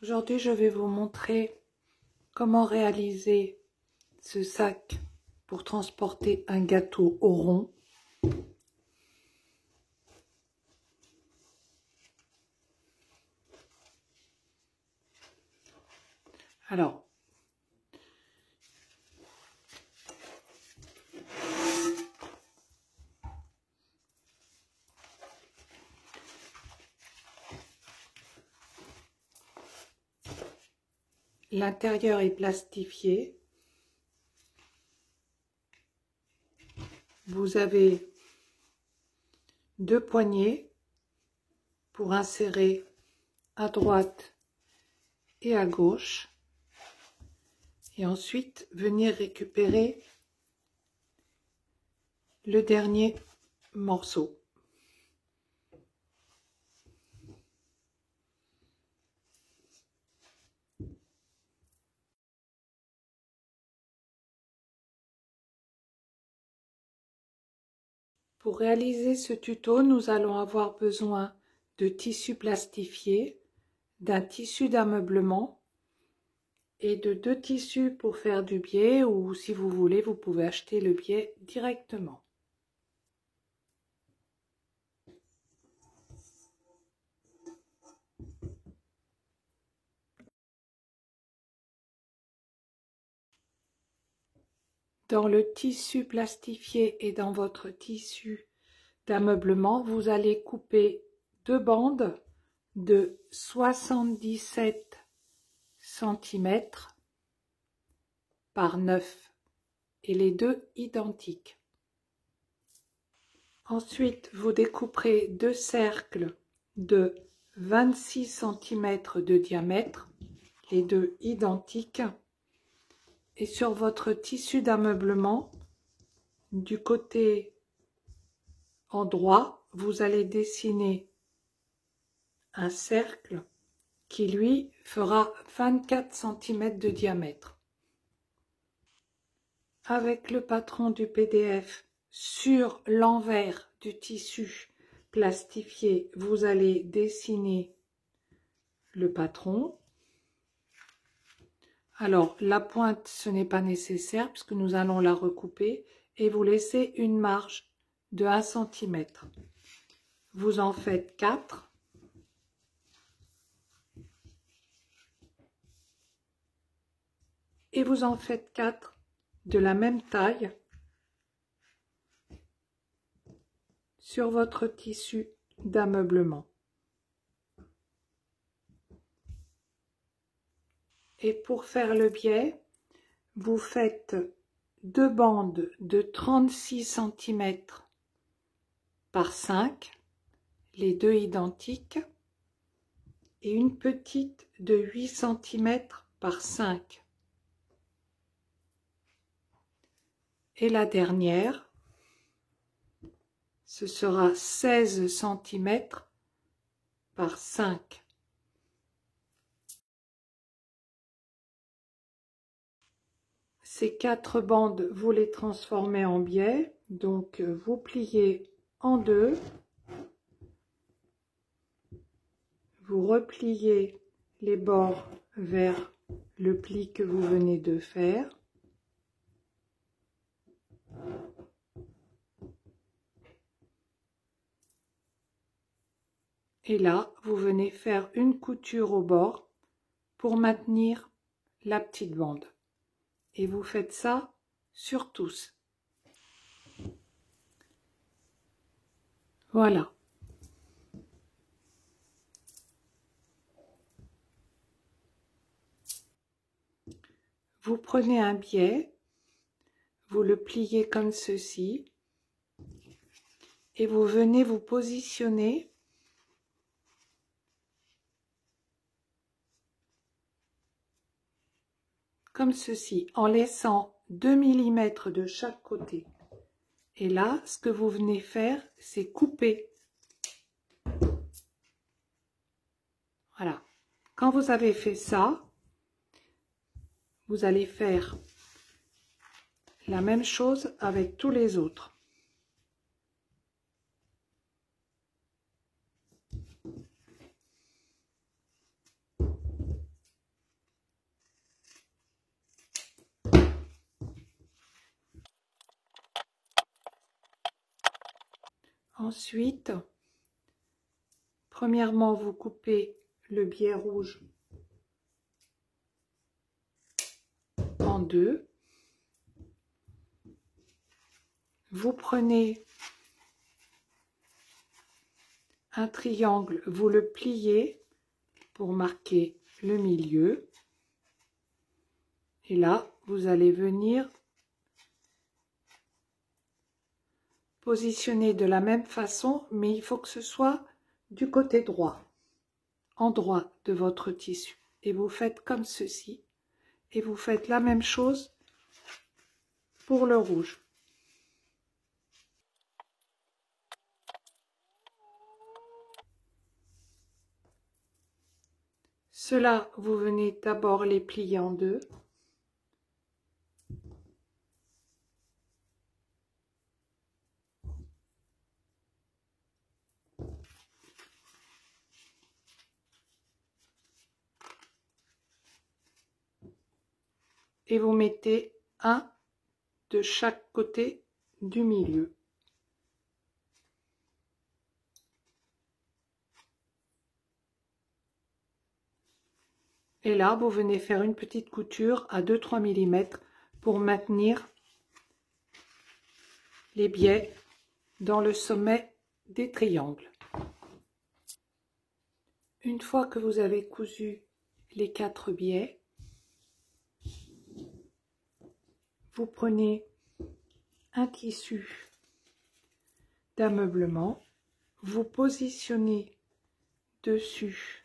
Aujourd'hui, je vais vous montrer comment réaliser ce sac pour transporter un gâteau au rond. Alors, l'intérieur est plastifié. Vous avez deux poignées pour insérer à droite et à gauche. Et ensuite, venir récupérer le dernier morceau. Pour réaliser ce tuto, nous allons avoir besoin de tissu plastifié, d'un tissu d'ameublement et de deux tissus pour faire du biais, ou si vous voulez, vous pouvez acheter le biais directement. Dans le tissu plastifié et dans votre tissu d'ameublement, vous allez couper deux bandes de 77 cm par 9 et les deux identiques. Ensuite, vous découperez deux cercles de 26 cm de diamètre, les deux identiques. Et sur votre tissu d'ameublement, du côté endroit, vous allez dessiner un cercle qui, lui, fera 24 cm de diamètre. Avec le patron du PDF, sur l'envers du tissu plastifié, vous allez dessiner le patron. Alors, la pointe, ce n'est pas nécessaire puisque nous allons la recouper et vous laissez une marge de 1 cm. Vous en faites 4. Et vous en faites 4 de la même taille sur votre tissu d'ameublement. Et pour faire le biais, vous faites deux bandes de 36 cm par 5, les deux identiques, et une petite de 8 cm par 5. Et la dernière, ce sera 16 cm par 5. Ces 4 bandes, vous les transformez en biais, donc vous pliez en deux, vous repliez les bords vers le pli que vous venez de faire. Et là, vous venez faire une couture au bord pour maintenir la petite bande. Et vous faites ça sur tous. Voilà. Vous prenez un biais, vous le pliez comme ceci et vous venez vous positionner comme ceci en laissant 2 mm de chaque côté. Et là, ce que vous venez faire, c'est couper. Voilà. Quand vous avez fait ça, vous allez faire la même chose avec tous les autres. Ensuite, premièrement, vous coupez le biais rouge en deux. Vous prenez un triangle, vous le pliez pour marquer le milieu. Et là, vous allez venir positionner de la même façon, mais il faut que ce soit du côté droit, en droit de votre tissu. Et vous faites comme ceci. Et vous faites la même chose pour le rouge. Cela, vous venez d'abord les plier en deux. Et vous mettez un de chaque côté du milieu. Et là, vous venez faire une petite couture à 2-3 mm pour maintenir les biais dans le sommet des triangles. Une fois que vous avez cousu les 4 biais, vous prenez un tissu d'ameublement, vous positionnez dessus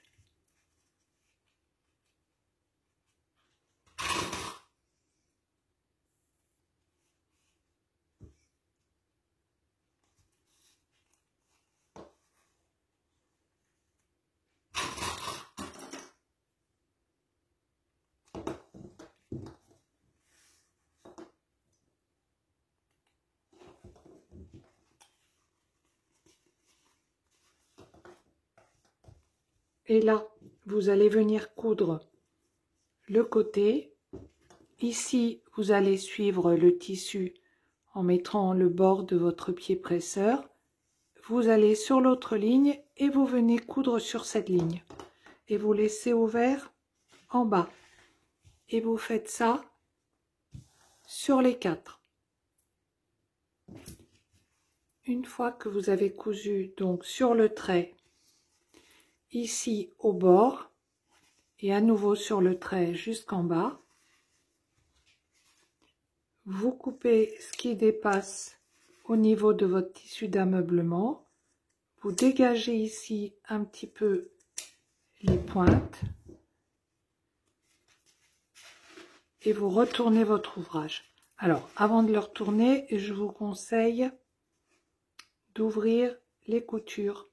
et là, vous allez venir coudre le côté. Ici, vous allez suivre le tissu en mettant le bord de votre pied presseur. Vous allez sur l'autre ligne et vous venez coudre sur cette ligne. Et vous laissez ouvert en bas. Et vous faites ça sur les 4. Une fois que vous avez cousu donc sur le trait, ici au bord, et à nouveau sur le trait jusqu'en bas, vous coupez ce qui dépasse au niveau de votre tissu d'ameublement, vous dégagez ici un petit peu les pointes et vous retournez votre ouvrage. Alors, avant de le retourner, je vous conseille d'ouvrir les coutures.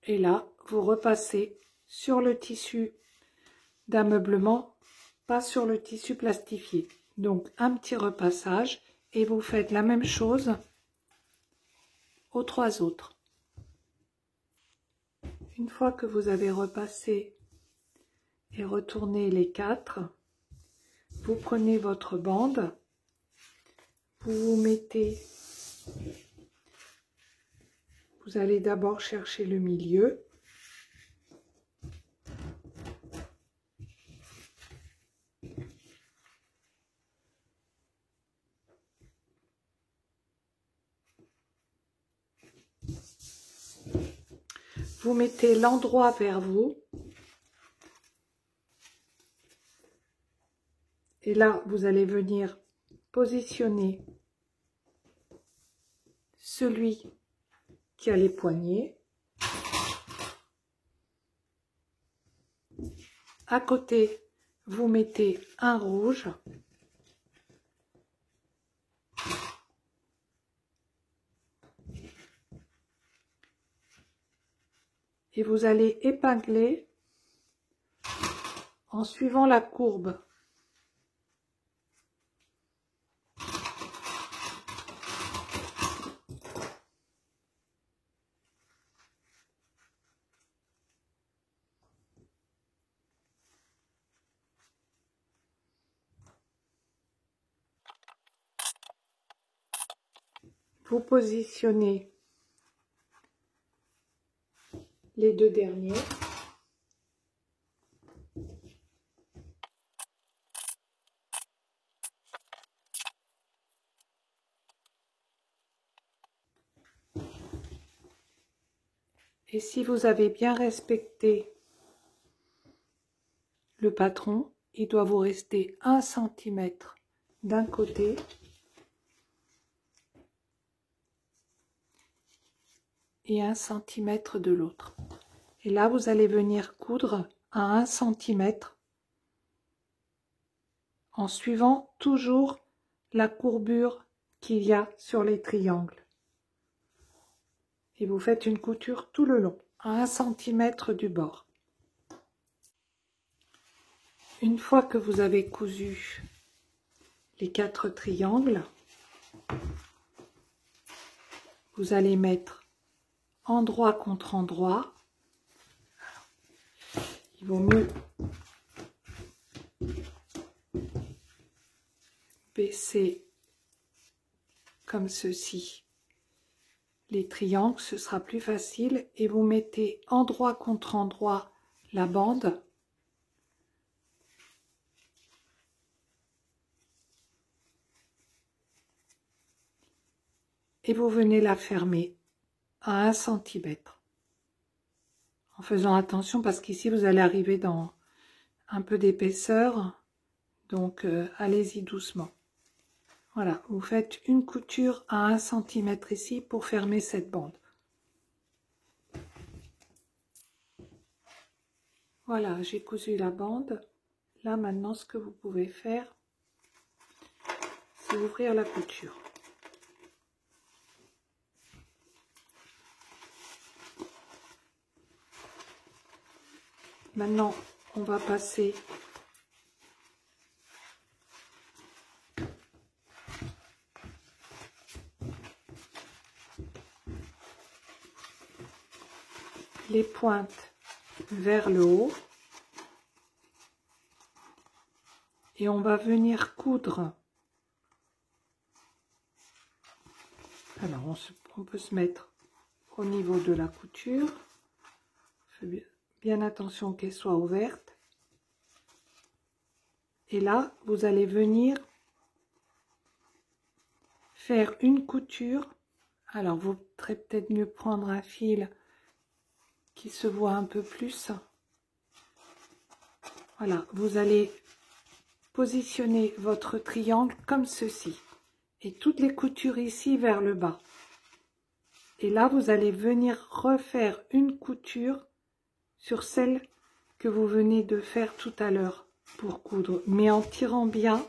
Et là, vous repassez sur le tissu d'ameublement, pas sur le tissu plastifié. Donc, un petit repassage et vous faites la même chose aux 3 autres. Une fois que vous avez repassé et retourné les 4, vous prenez votre bande, vous vous mettez, vous allez d'abord chercher le milieu, vous mettez l'endroit vers vous, et là vous allez venir positionner celui qui a les poignets, à côté, vous mettez un rouge. Et vous allez épingler en suivant la courbe. Vous positionnez les deux derniers. Et si vous avez bien respecté le patron, il doit vous rester 1 cm d'un côté et 1 cm de l'autre. Et là, vous allez venir coudre à 1 cm en suivant toujours la courbure qu'il y a sur les triangles. Et vous faites une couture tout le long, à 1 cm du bord. Une fois que vous avez cousu les 4 triangles, vous allez mettre endroit contre endroit. Il vaut mieux baisser comme ceci les triangles, ce sera plus facile, et vous mettez endroit contre endroit la bande. Et vous venez la fermer à 1 cm. En faisant attention parce qu'ici vous allez arriver dans un peu d'épaisseur, donc allez-y doucement. Voilà, vous faites une couture à 1 cm ici pour fermer cette bande. Voilà, j'ai cousu la bande. Là maintenant, ce que vous pouvez faire, c'est ouvrir la couture. Maintenant, on va passer les pointes vers le haut et on va venir coudre. Alors, on peut se mettre au niveau de la couture. Faites bien attention qu'elle soit ouverte. Et là, vous allez venir faire une couture. Alors, vous voudrez peut-être mieux prendre un fil qui se voit un peu plus. Voilà, vous allez positionner votre triangle comme ceci. Et toutes les coutures ici vers le bas. Et là, vous allez venir refaire une couture sur celle que vous venez de faire tout à l'heure pour coudre, mais en tirant bien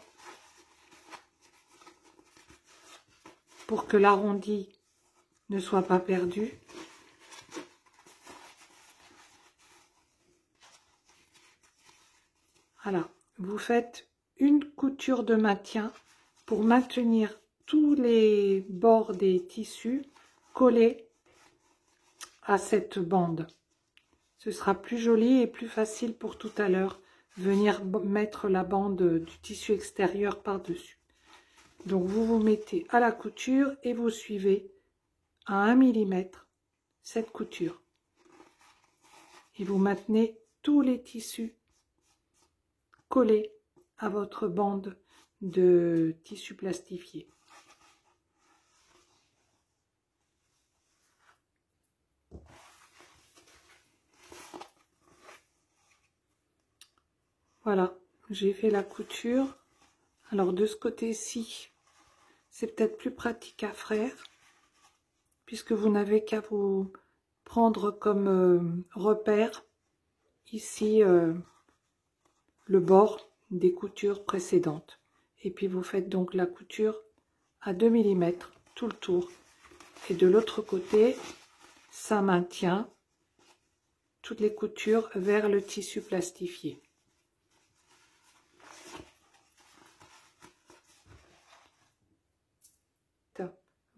pour que l'arrondi ne soit pas perdu. Voilà, vous faites une couture de maintien pour maintenir tous les bords des tissus collés à cette bande. Ce sera plus joli et plus facile pour tout à l'heure venir mettre la bande du tissu extérieur par-dessus. Donc vous vous mettez à la couture et vous suivez à 1 mm cette couture. Et vous maintenez tous les tissus collés à votre bande de tissu plastifié. Voilà, j'ai fait la couture. Alors de ce côté-ci, c'est peut-être plus pratique à faire, puisque vous n'avez qu'à vous prendre comme repère ici le bord des coutures précédentes. Et puis vous faites donc la couture à 2 mm tout le tour. Et de l'autre côté, ça maintient toutes les coutures vers le tissu plastifié.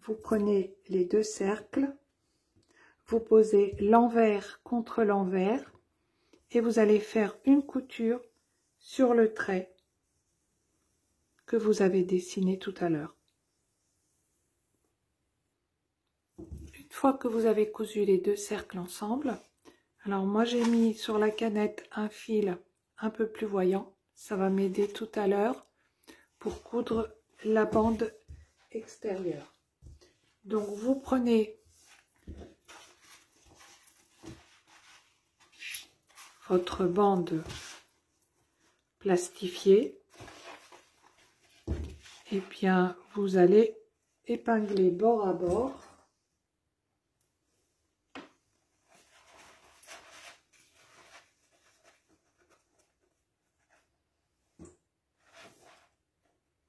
Vous prenez les deux cercles, vous posez l'envers contre l'envers et vous allez faire une couture sur le trait que vous avez dessiné tout à l'heure. Une fois que vous avez cousu les deux cercles ensemble, alors moi j'ai mis sur la canette un fil un peu plus voyant, ça va m'aider tout à l'heure pour coudre la bande extérieure. Donc vous prenez votre bande plastifiée et bien vous allez épingler bord à bord.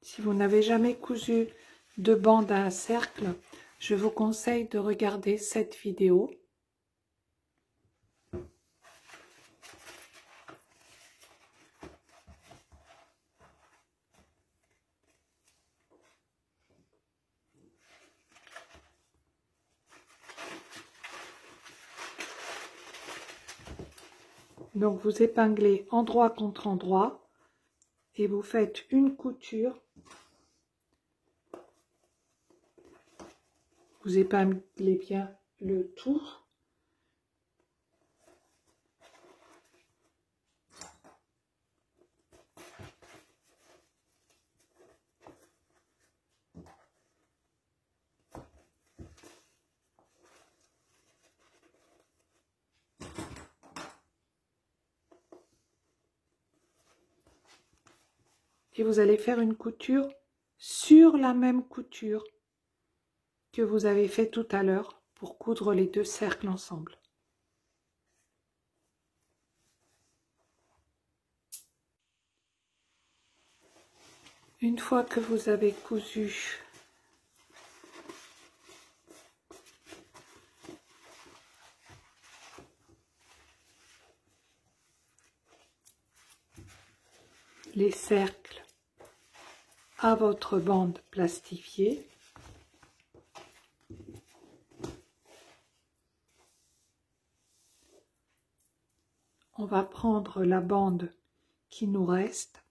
Si vous n'avez jamais cousu de bande à un cercle, je vous conseille de regarder cette vidéo. Donc vous épinglez endroit contre endroit et vous faites une couture. Vous épinglez bien le tout. Et vous allez faire une couture sur la même couture que vous avez fait tout à l'heure pour coudre les deux cercles ensemble. Une fois que vous avez cousu les cercles à votre bande plastifiée, on va prendre la bande qui nous reste.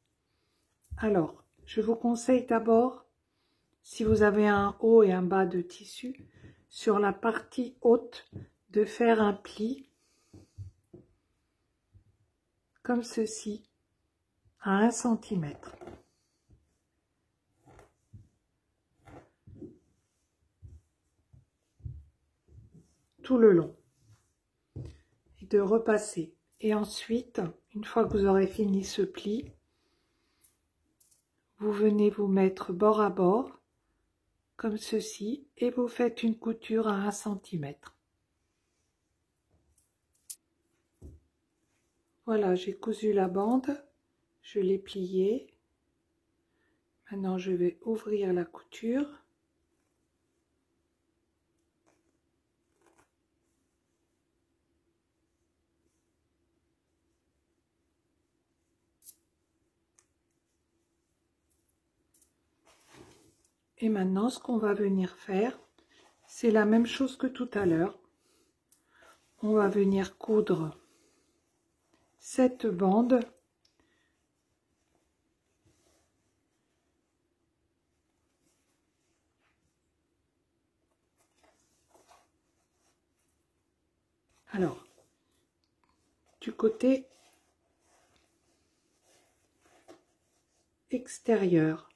Alors, je vous conseille d'abord, si vous avez un haut et un bas de tissu, sur la partie haute, de faire un pli comme ceci à 1 cm. Tout le long. Et de repasser. Et ensuite, une fois que vous aurez fini ce pli, vous venez vous mettre bord à bord, comme ceci, et vous faites une couture à 1 cm. Voilà, j'ai cousu la bande, je l'ai pliée. Maintenant, je vais ouvrir la couture. Et maintenant, ce qu'on va venir faire, c'est la même chose que tout à l'heure. On va venir coudre cette bande alors du côté extérieur.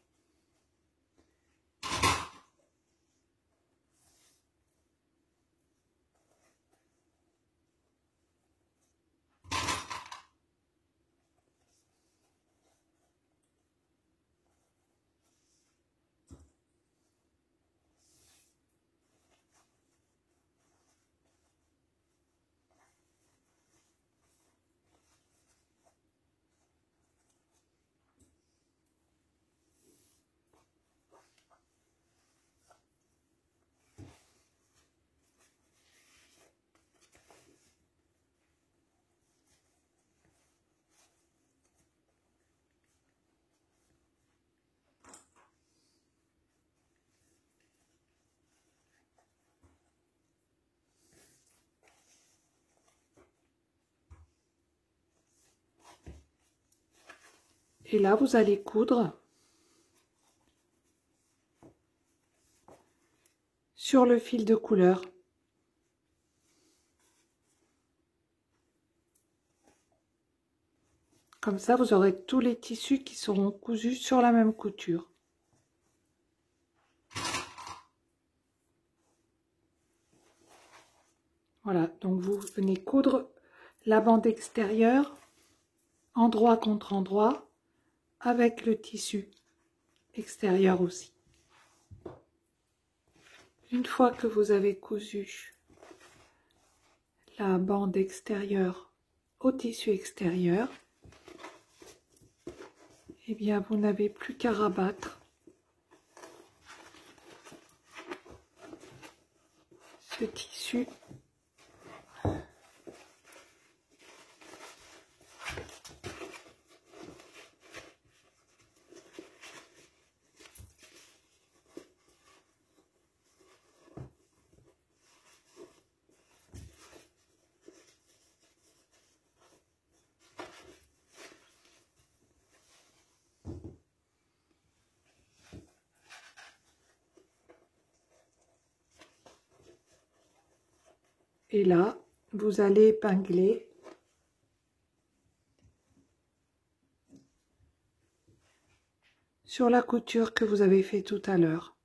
Et là, vous allez coudre sur le fil de couleur. Comme ça, vous aurez tous les tissus qui seront cousus sur la même couture. Voilà, donc vous venez coudre la bande extérieure, endroit contre endroit, avec le tissu extérieur aussi. Une fois que vous avez cousu la bande extérieure au tissu extérieur, eh bien vous n'avez plus qu'à rabattre ce tissu et là vous allez épingler sur la couture que vous avez fait tout à l'heure.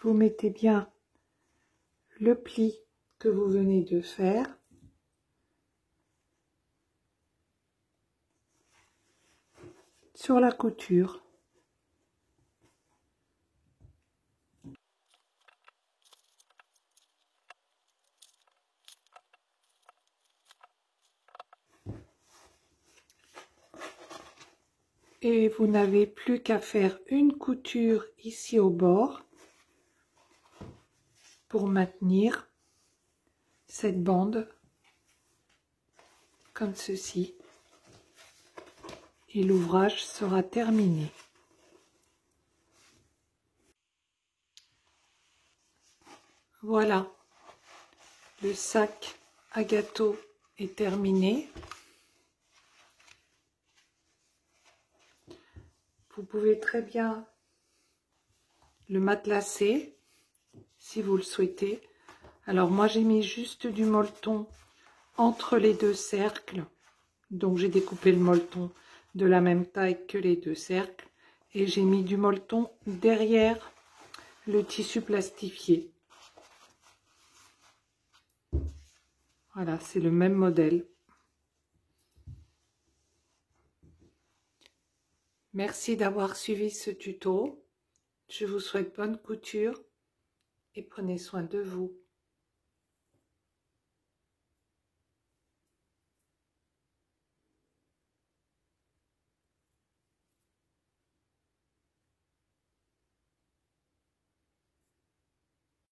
Vous mettez bien le pli que vous venez de faire sur la couture. Et vous n'avez plus qu'à faire une couture ici au bord pour maintenir cette bande comme ceci. Et l'ouvrage sera terminé. Voilà, le sac à gâteau est terminé. Vous pouvez très bien le matelasser si vous le souhaitez. Alors moi j'ai mis juste du molleton entre les deux cercles. Donc j'ai découpé le molleton de la même taille que les deux cercles. Et j'ai mis du molleton derrière le tissu plastifié. Voilà, c'est le même modèle. Merci d'avoir suivi ce tuto. Je vous souhaite bonne couture et prenez soin de vous.